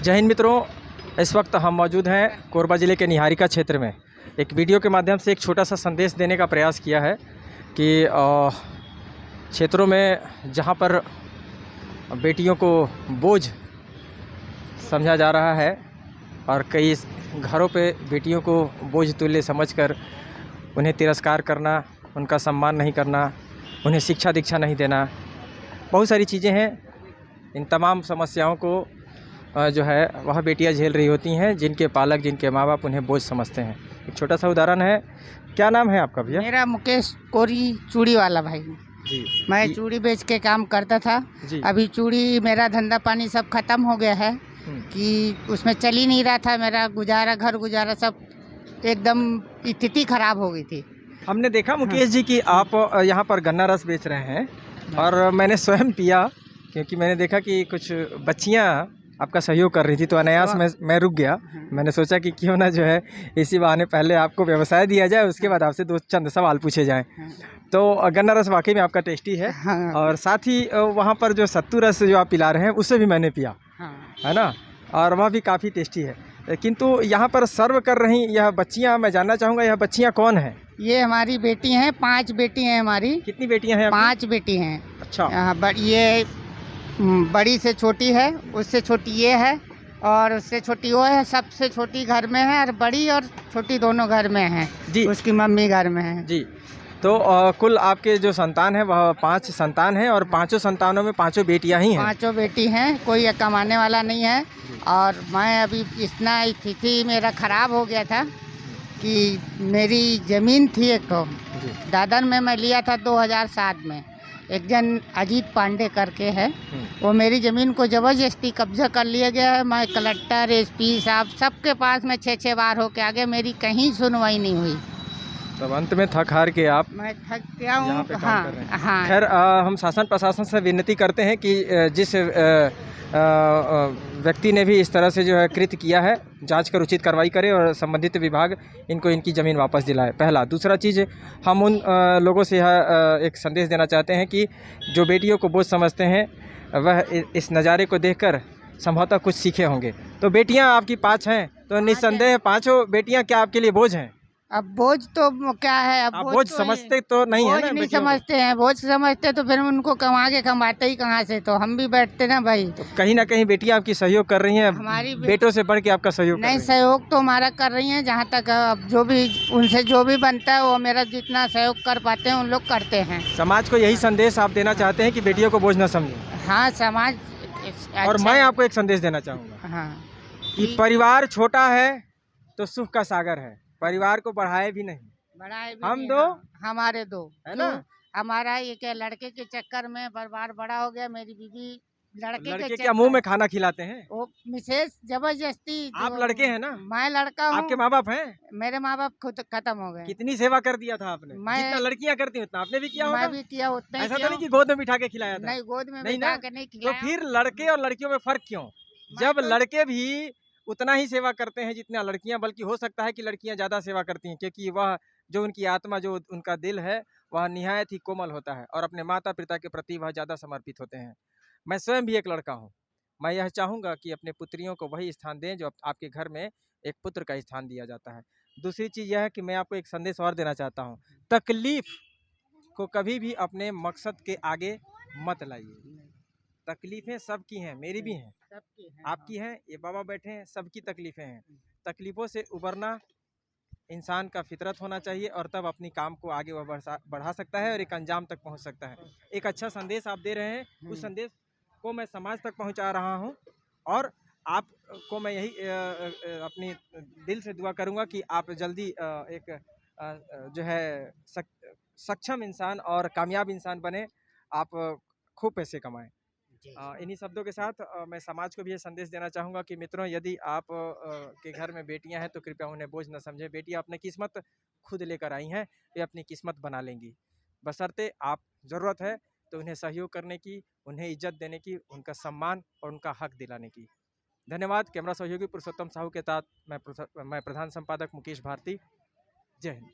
जय हिंद मित्रों, इस वक्त हम मौजूद हैं कोरबा ज़िले के निहारिका क्षेत्र में। एक वीडियो के माध्यम से एक छोटा सा संदेश देने का प्रयास किया है कि क्षेत्रों में जहां पर बेटियों को बोझ समझा जा रहा है और कई घरों पे बेटियों को बोझ तुल्य समझकर उन्हें तिरस्कार करना, उनका सम्मान नहीं करना, उन्हें शिक्षा दीक्षा नहीं देना, बहुत सारी चीज़ें हैं। इन तमाम समस्याओं को जो है वह बेटियां झेल रही होती हैं जिनके पालक, जिनके माँ बाप उन्हें बोझ समझते हैं। एक छोटा सा उदाहरण है। क्या नाम है आपका भैया? मेरा मुकेश कोरी, चूड़ी वाला भाई जी। मैं चूड़ी बेच के काम करता था जी। अभी चूड़ी मेरा धंधा पानी सब खत्म हो गया है कि उसमें चल ही नहीं रहा था। मेरा गुजारा, घर गुजारा सब एकदम स्थिति खराब हो गई थी। हमने देखा मुकेश जी कि आप यहाँ पर गन्ना रस बेच रहे हैं और मैंने स्वयं पिया, क्योंकि मैंने देखा कि कुछ बच्चियाँ आपका सहयोग कर रही थी, तो अनायास मैं रुक गया। मैंने सोचा कि क्यों ना जो है इसी बहाने पहले आपको व्यवसाय दिया जाए, उसके बाद आपसे दो चंद सवाल पूछे जाएं। तो गन्ना रस वाकई में आपका टेस्टी है। और साथ ही वहाँ पर जो सत्तू रस जो आप पिला रहे हैं उससे भी मैंने पिया, है ना, और वह भी काफ़ी टेस्टी है। किंतु यहाँ पर सर्व कर रही यह बच्चियाँ, मैं जानना चाहूँगा यह बच्चियाँ कौन हैं? ये हमारी बेटी हैं, 5 बेटी हैं हमारी। कितनी बेटियाँ हैं? 5 बेटी हैं। अच्छा। ये बड़ी से छोटी है, उससे छोटी ये है और उससे छोटी वो है। सबसे छोटी घर में है और बड़ी और छोटी दोनों घर में हैं जी। उसकी मम्मी घर में है जी। तो कुल आपके जो संतान है वह 5 संतान हैं और 5 संतानों में 5 बेटियां ही हैं? 5 बेटी हैं, कोई कमाने वाला नहीं है। और मैं अभी इतना स्थिति मेरा ख़राब हो गया था कि मेरी ज़मीन थी एक दादर में, मैं लिया था 2007 में। एक जन अजीत पांडे करके है, वो मेरी ज़मीन को ज़बरदस्ती कब्जा कर लिया गया है। मैं कलेक्टर, एसपी साहब सबके पास में 6 बार होके आ गया, मेरी कहीं सुनवाई नहीं हुई। तब अंत में थक हार के आप? मैं थक गया हूँ। हाँ। खैर हम शासन प्रशासन से विनती करते हैं कि जिस व्यक्ति ने भी इस तरह से जो है कृत्य किया है, जांच कर उचित कार्रवाई करे और संबंधित विभाग इनको इनकी ज़मीन वापस दिलाए। पहला। दूसरा चीज़, हम उन लोगों से यह एक संदेश देना चाहते हैं कि जो बेटियों को बोझ समझते हैं वह इस नज़ारे को देखकर संभवतः कुछ सीखे होंगे। तो बेटियां आपकी 5 हैं, तो निस्संदेह 5 बेटियां क्या आपके लिए बोझ हैं? अब बोझ तो क्या है, अब बोझ तो समझते तो नहीं है ना? नहीं समझते हैं। बोझ समझते तो फिर उनको कमा के कमाते ही कहाँ से, तो हम भी बैठते ना भाई। तो कहीं ना कहीं बेटियां आपकी सहयोग कर रही हैं, हमारी बेटों से बढ़ के आपका सहयोग नहीं, सहयोग तो हमारा कर रही हैं। जहाँ तक अब जो भी उनसे जो भी बनता है वो मेरा जितना सहयोग कर पाते हैं उन लोग करते हैं। समाज को यही संदेश आप देना चाहते हैं कि बेटियों को बोझ न समझें? हाँ, समाज। और मैं आपको एक संदेश देना चाहूँगा कि परिवार छोटा है तो सुख का सागर है, परिवार को बढ़ाए भी नहीं, बढ़ाए भी हम नहीं, दो हमारे दो है ना। हमारा ये क्या लड़के के चक्कर में परिवार बड़ा हो गया। मेरी बीवी लड़के के क्या मुंह में खाना खिलाते हैं? वो मिसेस जबरदस्ती। आप लड़के हैं ना? मैं लड़का हूँ। आपके माँ बाप हैं? मेरे माँ बाप खुद खत्म हो गए। कितनी सेवा कर दिया था आपने? जितना लड़कियां करती हैं उतना आपने भी किया होगा। मैं भी किया उतना। ऐसा तो नहीं कि गोद में बिठा के खिलाया था? नहीं, गोद में बिठा के नहीं खिलाया। तो फिर लड़के और लड़कियों में फर्क क्यों? जब लड़के भी उतना ही सेवा करते हैं जितना लड़कियां, बल्कि हो सकता है कि लड़कियां ज़्यादा सेवा करती हैं, क्योंकि वह जो उनकी आत्मा, जो उनका दिल है, वह निहायत ही कोमल होता है और अपने माता पिता के प्रति वह ज़्यादा समर्पित होते हैं। मैं स्वयं भी एक लड़का हूँ। मैं यह चाहूँगा कि अपने पुत्रियों को वही स्थान दें जो आपके घर में एक पुत्र का स्थान दिया जाता है। दूसरी चीज़ यह है कि मैं आपको एक संदेश और देना चाहता हूँ, तकलीफ़ को कभी भी अपने मकसद के आगे मत लाइए। तकलीफ़ें सबकी हैं, मेरी भी हैं, आपकी हैं, ये बाबा बैठे हैं, सबकी तकलीफ़ें हैं। तकलीफ़ों से उबरना इंसान का फितरत होना चाहिए और तब अपनी काम को आगे वह बढ़ा सकता है और एक अंजाम तक पहुंच सकता है। एक अच्छा संदेश आप दे रहे हैं, उस संदेश को मैं समाज तक पहुंचा रहा हूं और आपको मैं यही अपनी दिल से दुआ करूंगा कि आप जल्दी एक जो है सक्षम इंसान और कामयाब इंसान बने, आप खूब पैसे कमाएं। इन्हीं शब्दों के साथ मैं समाज को भी ये संदेश देना चाहूँगा कि मित्रों, यदि आप के घर में बेटियां हैं तो कृपया उन्हें बोझ न समझें। बेटियां अपनी किस्मत खुद लेकर आई हैं, वे अपनी किस्मत बना लेंगी, बशर्ते आप ज़रूरत है तो उन्हें सहयोग करने की, उन्हें इज्जत देने की, उनका सम्मान और उनका हक दिलाने की। धन्यवाद। कैमरा सहयोगी पुरुषोत्तम साहू के साथ मैं प्रधान संपादक मुकेश भारती। जय हिंद।